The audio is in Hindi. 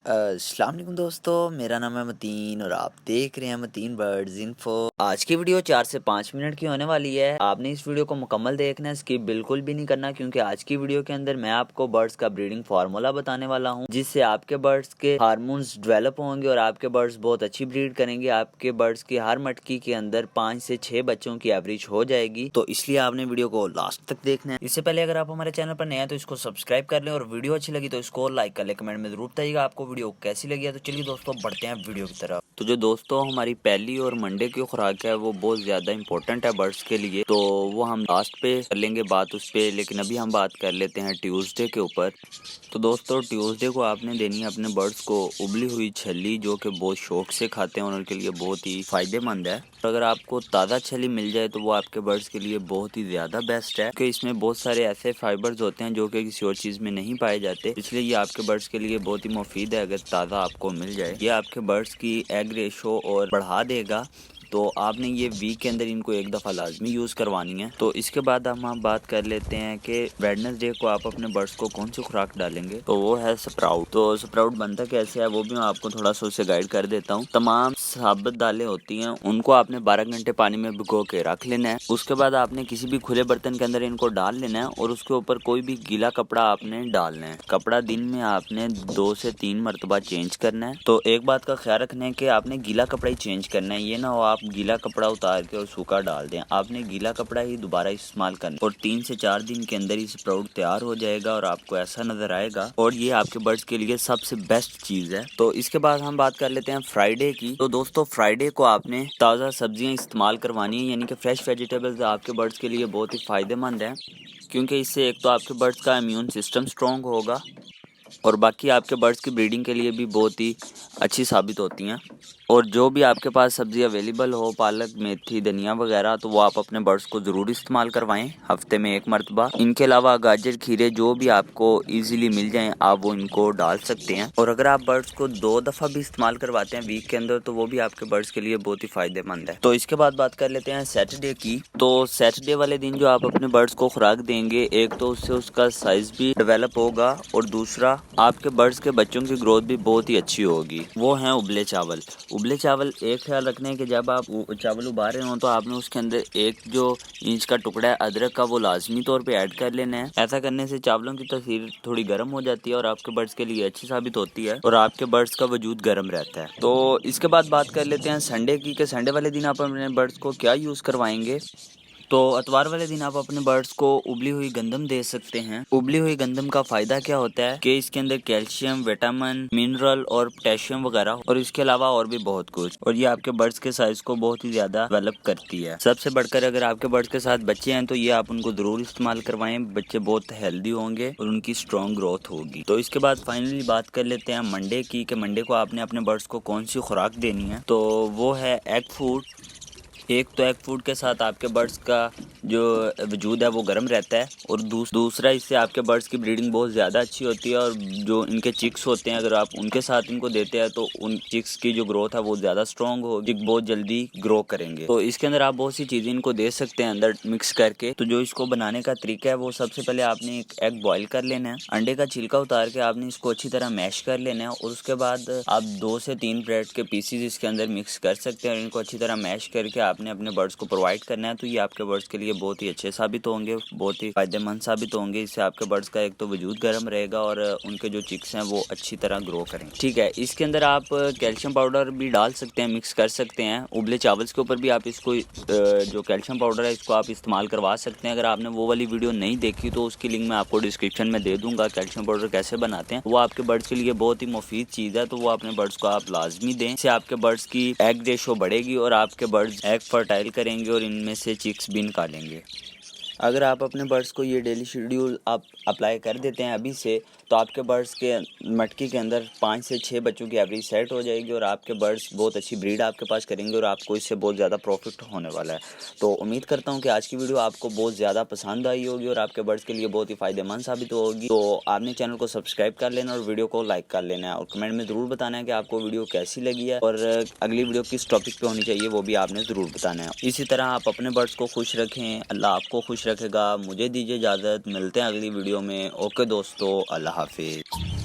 अस्सलाम वालेकुम दोस्तों, मेरा नाम है मतीन और आप देख रहे हैं मतीन बर्ड्स इन्फो। आज की वीडियो 4 से 5 मिनट की होने वाली है। आपने इस वीडियो को मुकम्मल देखना है, स्किप बिल्कुल भी नहीं करना, क्योंकि आज की वीडियो के अंदर मैं आपको बर्ड्स का ब्रीडिंग फार्मूला बताने वाला हूं, जिससे आपके बर्ड्स के हार्मोन्स डेवलप होंगे और आपके बर्ड्स बहुत अच्छी ब्रीड करेंगे। आपके बर्ड्स की हर मटकी के अंदर 5 से 6 बच्चों की एवरेज हो जाएगी, तो इसलिए आपने वीडियो को लास्ट तक देखना है। इससे पहले अगर आप हमारे चैनल पर नए हैं तो इसको सब्सक्राइब कर लें, और वीडियो अच्छी लगी तो इसको लाइक कर ले, कमेंट में जरूर बताइएगा आपको वीडियो कैसी लगी है। तो चलिए दोस्तों बढ़ते हैं वीडियो की तरफ। तो जो दोस्तों हमारी पहली और मंडे की खुराक है वो बहुत ज्यादा इंपॉर्टेंट है बर्ड्स के लिए, तो वो हम लास्ट पे कर लेंगे बात उस पे, लेकिन अभी हम बात कर लेते हैं ट्यूसडे के ऊपर। तो दोस्तों ट्यूसडे को आपने देनी है अपने बर्ड्स को उबली हुई छली, जो कि बहुत शौक से खाते हैं और उनके लिए बहुत ही फायदेमंद है। और अगर आपको ताज़ा छली मिल जाए तो वो आपके बर्ड्स के लिए बहुत ही ज़्यादा बेस्ट है, क्योंकि इसमें बहुत सारे ऐसे फाइबर्स होते हैं जो कि किसी और चीज़ में नहीं पाए जाते, इसलिए ये आपके बर्ड्स के लिए बहुत ही मुफीद है अगर ताज़ा आपको मिल जाए। ये आपके बर्ड्स की एग रेशो और बढ़ा देगा, तो आपने ये वीक के अंदर इनको एक दफ़ा लाजमी यूज़ करवानी है। तो इसके बाद हम बात कर लेते हैं कि वेडनेसडे को आप अपने बर्ड्स को कौन सी खुराक डालेंगे, तो वो है स्प्राउट। तो स्प्राउट बनता कैसे है वो भी मैं आपको थोड़ा सा उससे गाइड कर देता हूँ। तमाम साबुत दालें होती हैं, उनको आपने 12 घंटे पानी में भिगो के रख लेना है। उसके बाद आपने किसी भी खुले बर्तन के अंदर इनको डाल लेना है और उसके ऊपर कोई भी गीला कपड़ा आपने डालना है। कपड़ा दिन में आपने 2 से 3 मरतबा चेंज करना है। तो एक बात का ख्याल रखना है कि आपने गीला कपड़ा ही चेंज करना है, ये ना हो आप गीला कपड़ा उतार के और सूखा डाल दें। आपने गीला कपड़ा ही दोबारा इस्तेमाल करना और 3 से 4 दिन के अंदर ही स्प्राउट तैयार हो जाएगा और आपको ऐसा नजर आएगा, और ये आपके बर्ड्स के लिए सबसे बेस्ट चीज है। तो इसके बाद हम बात कर लेते हैं फ्राइडे की। तो दोस्तों फ्राइडे को आपने ताज़ा सब्जियां इस्तेमाल करवानी है, यानी कि फ्रेश वेजिटेबल्स आपके बर्ड्स के लिए बहुत ही फायदेमंद है, क्योंकि इससे एक तो आपके बर्ड्स का इम्यून सिस्टम स्ट्रॉन्ग होगा और बाकी आपके बर्ड्स की ब्रीडिंग के लिए भी बहुत ही अच्छी साबित होती हैं। और जो भी आपके पास सब्जी अवेलेबल हो, पालक, मेथी, धनिया वगैरह, तो वो आप अपने बर्ड्स को ज़रूर इस्तेमाल करवाएं हफ्ते में 1 मरतबा। इनके अलावा गाजर, खीरे जो भी आपको इजीली मिल जाएं आप वो इनको डाल सकते हैं। और अगर आप बर्ड्स को 2 दफ़ा भी इस्तेमाल करवाते हैं वीक के अंदर तो वो भी आपके बर्ड्स के लिए बहुत ही फायदेमंद है। तो इसके बाद बात कर लेते हैं सैटरडे की। तो सैटरडे वाले दिन जो आप अपने बर्ड्स को खुराक देंगे, एक तो उससे उसका साइज भी डेवलप होगा और दूसरा आपके बर्ड्स के बच्चों की ग्रोथ भी बहुत ही अच्छी होगी। वो हैं उबले चावल। उबले चावल एक ख्याल रखना है कि जब आप चावल उबाल रहे हो तो आपने उसके अंदर 1 जो इंच का टुकड़ा है अदरक का वो लाजमी तौर पे ऐड कर लेना है। ऐसा करने से चावलों की तसीर थोड़ी गर्म हो जाती है और आपके बर्ड्स के लिए अच्छी साबित होती है और आपके बर्ड्स का वजूद गर्म रहता है। तो इसके बाद बात कर लेते हैं संडे की, कि संडे वाले दिन आप अपने बर्ड्स को क्या यूज़ करवाएंगे। तो अतवार वाले दिन आप अपने बर्ड्स को उबली हुई गंदम दे सकते हैं। उबली हुई गंदम का फायदा क्या होता है कि इसके अंदर कैल्शियम, विटामिन, मिनरल और पोटेशियम वगैरह और इसके अलावा और भी बहुत कुछ, और ये आपके बर्ड्स के साइज को बहुत ही ज्यादा डेवलप करती है। सबसे बढ़कर अगर आपके बर्ड्स के साथ बच्चे हैं तो ये आप उनको जरूर इस्तेमाल करवाएं, बच्चे बहुत हेल्दी होंगे और उनकी स्ट्रॉन्ग ग्रोथ होगी। तो इसके बाद फाइनली बात कर लेते हैं मंडे की, कि मंडे को आपने अपने बर्ड्स को कौन सी खुराक देनी है। तो वो है एग फूड। एक तो एग फूड के साथ आपके बर्ड्स का जो वजूद है वो गर्म रहता है, और दूसरा इससे आपके बर्ड्स की ब्रीडिंग बहुत ज़्यादा अच्छी होती है, और जो इनके चिक्स होते हैं अगर आप उनके साथ इनको देते हैं तो उन चिक्स की जो ग्रोथ है वो ज़्यादा स्ट्रॉन्ग होगी, बहुत जल्दी ग्रो करेंगे। तो इसके अंदर आप बहुत सी चीज़ें इनको दे सकते हैं अंदर मिक्स करके। तो जो इसको बनाने का तरीका है वो सबसे पहले आपने एक एग बॉयल कर लेना है, अंडे का छिलका उतार के आपने इसको अच्छी तरह मैश कर लेना है, और उसके बाद आप 2 से 3 ब्रेड के पीसीज इसके अंदर मिक्स कर सकते हैं और इनको अच्छी तरह मैश करके आपने अपने बर्ड्स को प्रोवाइड करना है। तो ये आपके बर्ड्स के लिए बहुत ही अच्छे साबित होंगे, बहुत ही फायदेमंद साबित होंगे। इससे आपके बर्ड्स का एक तो वजूद गर्म रहेगा और उनके जो चिक्स हैं वो अच्छी तरह ग्रो करेंगे। ठीक है, इसके अंदर आप कैल्शियम पाउडर भी डाल सकते हैं, मिक्स कर सकते हैं। उबले चावल के ऊपर भी आप इसको जो कैल्शियम पाउडर है इसको आप इस्तेमाल करवा सकते हैं। अगर आपने वो वाली वीडियो नहीं देखी तो उसकी लिंक मैं आपको डिस्क्रिप्शन में दे दूंगा, कैल्शियम पाउडर कैसे बनाते हैं। वो आपके बर्ड्स के लिए बहुत ही मुफीद चीज़ है, तो वो अपने बर्ड्स को आप लाजमी दें। इससे आपके बर्ड्स की एग रेशो बढ़ेगी और आपके बर्ड्स एग फर्टाइल करेंगे और इनमें से चिक्स भी निकालेंगे। अगर आप अपने बर्ड्स को ये डेली शेड्यूल आप अप्लाई कर देते हैं अभी से, तो आपके बर्ड्स के मटकी के अंदर 5 से 6 बच्चों की एवरेज सेट हो जाएगी और आपके बर्ड्स बहुत अच्छी ब्रीड आपके पास करेंगे और आपको इससे बहुत ज़्यादा प्रॉफिट होने वाला है। तो उम्मीद करता हूँ कि आज की वीडियो आपको बहुत ज़्यादा पसंद आई होगी और आपके बर्ड्स के लिए बहुत ही फ़ायदेमंद साबित होगी। तो आपने चैनल को सब्सक्राइब कर लेना और वीडियो को लाइक कर लेना है, और कमेंट में ज़रूर बताना है कि आपको वीडियो कैसी लगी है और अगली वीडियो किस टॉपिक पे होनी चाहिए वो भी आपने ज़रूर बताना है। इसी तरह आप अपने बर्ड्स को खुश रखें, अल्लाह आपको खुश रखेगा। मुझे दीजिए इजाज़त, मिलते हैं अगली वीडियो में। ओके दोस्तों, अल्लाह हाफिज़।